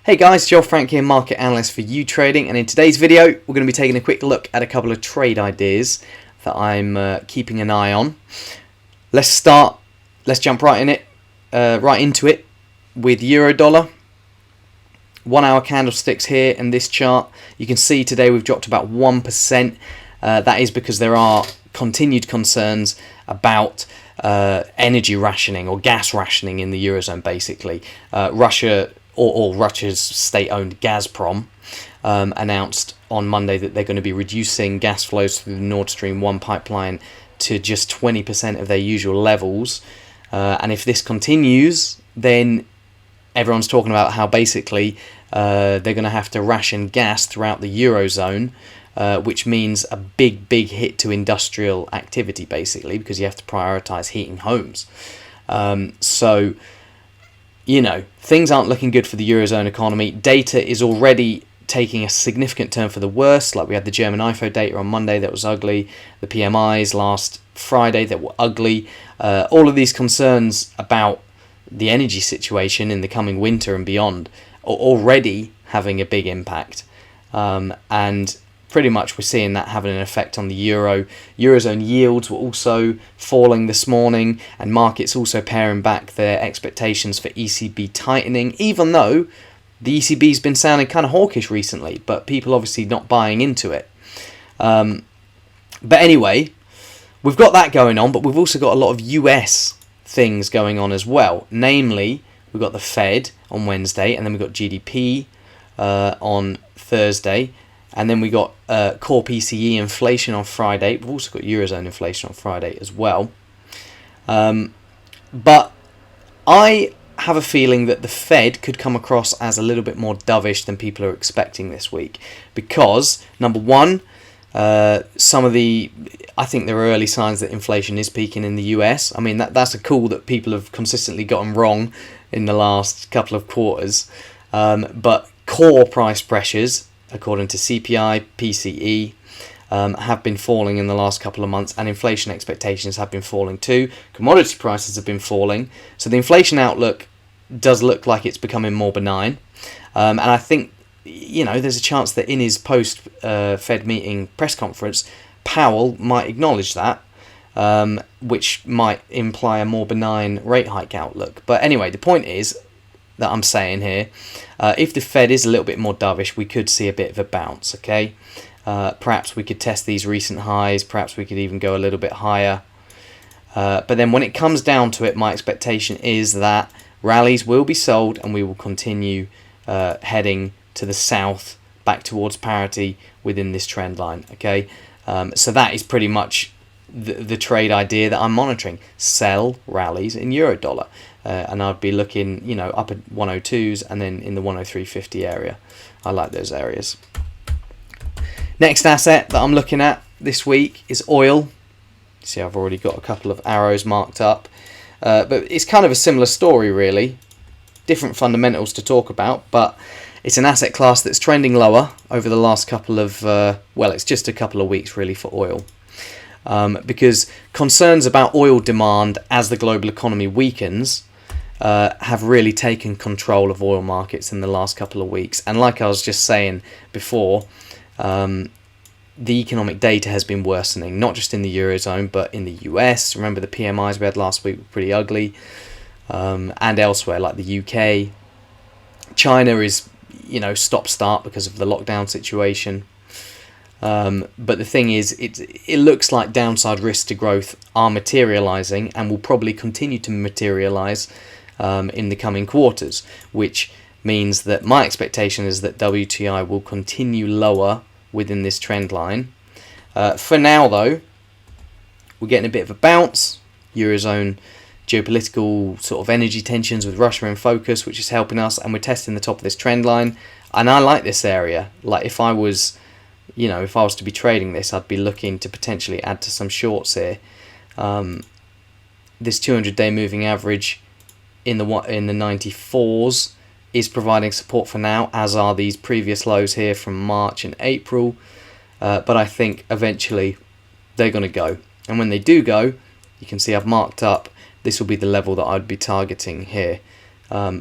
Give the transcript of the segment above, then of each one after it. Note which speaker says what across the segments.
Speaker 1: Hey guys, Joel Frank here, market analyst for YouTrading, and in today's video we're going to be taking a quick look at a couple of trade ideas that I'm keeping an eye on. Let's jump right into it with euro dollar. 1 hour candlesticks here in this chart. You can see today we've dropped about 1%. That is because there are continued concerns about energy rationing or gas rationing in the Eurozone, basically. Russia or Russia's state-owned Gazprom announced on Monday that they're going to be reducing gas flows through the Nord Stream 1 pipeline to just 20% of their usual levels. And if this continues, then everyone's talking about how basically they're going to have to ration gas throughout the Eurozone, which means a big hit to industrial activity, basically, because you have to prioritise heating homes. So, you know, things aren't looking good for the Eurozone economy. Data is already taking a significant turn for the worse. Like we had the German IFO data on Monday that was ugly. The PMIs last Friday that were ugly. All of these concerns about the energy situation in the coming winter and beyond are already having a big impact. And pretty much we're seeing that having an effect on the euro. Eurozone yields were also falling this morning, and markets also paring back their expectations for ECB tightening, even though the ECB's been sounding kind of hawkish recently, but people obviously not buying into it. But anyway, we've got that going on, but we've also got a lot of US things going on as well. Namely, we've got the Fed on Wednesday, and then we've got GDP on Thursday. And then we got core PCE inflation on Friday. We've also got Eurozone inflation on Friday as well. But I have a feeling that the Fed could come across as a little bit more dovish than people are expecting this week. Because, number one, I think there are early signs that inflation is peaking in the US. I mean, that's a call that people have consistently gotten wrong in the last couple of quarters. But core price pressures, according to CPI, PCE, have been falling in the last couple of months, and inflation expectations have been falling too. Commodity prices have been falling, so the inflation outlook does look like it's becoming more benign. And I think, you know, there's a chance that in his post-Fed meeting press conference, Powell might acknowledge that, which might imply a more benign rate hike outlook. But anyway, the point is that I'm saying here, if the Fed is a little bit more dovish, we could see a bit of a bounce, okay? Perhaps we could test these recent highs, perhaps we could even go a little bit higher. But then when it comes down to it, my expectation is that rallies will be sold and we will continue heading to the south, back towards parity within this trend line, okay? So that is pretty much the trade idea that I'm monitoring. Sell rallies in euro dollar. And I'd be looking, you know, up at 102s and then in the 103.50 area. I like those areas. Next asset that I'm looking at this week is oil. See, I've already got a couple of arrows marked up. But it's kind of a similar story, really. Different fundamentals to talk about, but it's an asset class that's trending lower over the last couple of, it's just a couple of weeks, really, for oil. Because concerns about oil demand as the global economy weakens have really taken control of oil markets in the last couple of weeks. And like I was just saying before, the economic data has been worsening, not just in the Eurozone, but in the US. Remember the PMIs we had last week were pretty ugly, and elsewhere, like the UK. China is, you know, stop-start because of the lockdown situation. But the thing is, it looks like downside risks to growth are materialising and will probably continue to materialise in the coming quarters, which means that my expectation is that WTI will continue lower within this trend line. For now, though, we're getting a bit of a bounce. Eurozone geopolitical sort of energy tensions with Russia in focus, which is helping us, and we're testing the top of this trend line. And I like this area. Like if I was to be trading this, I'd be looking to potentially add to some shorts here. This 200-day moving average in the 94s is providing support for now, as are these previous lows here from March and April. But I think eventually they're going to go. And when they do go, you can see I've marked up, this will be the level that I'd be targeting here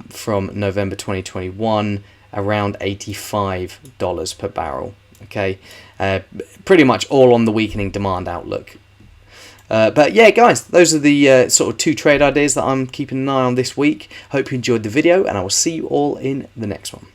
Speaker 1: from November 2021 around $85 per barrel. Okay, pretty much all on the weakening demand outlook. But yeah, guys, those are the sort of 2 trade ideas that I'm keeping an eye on this week. Hope you enjoyed the video, and I will see you all in the next one.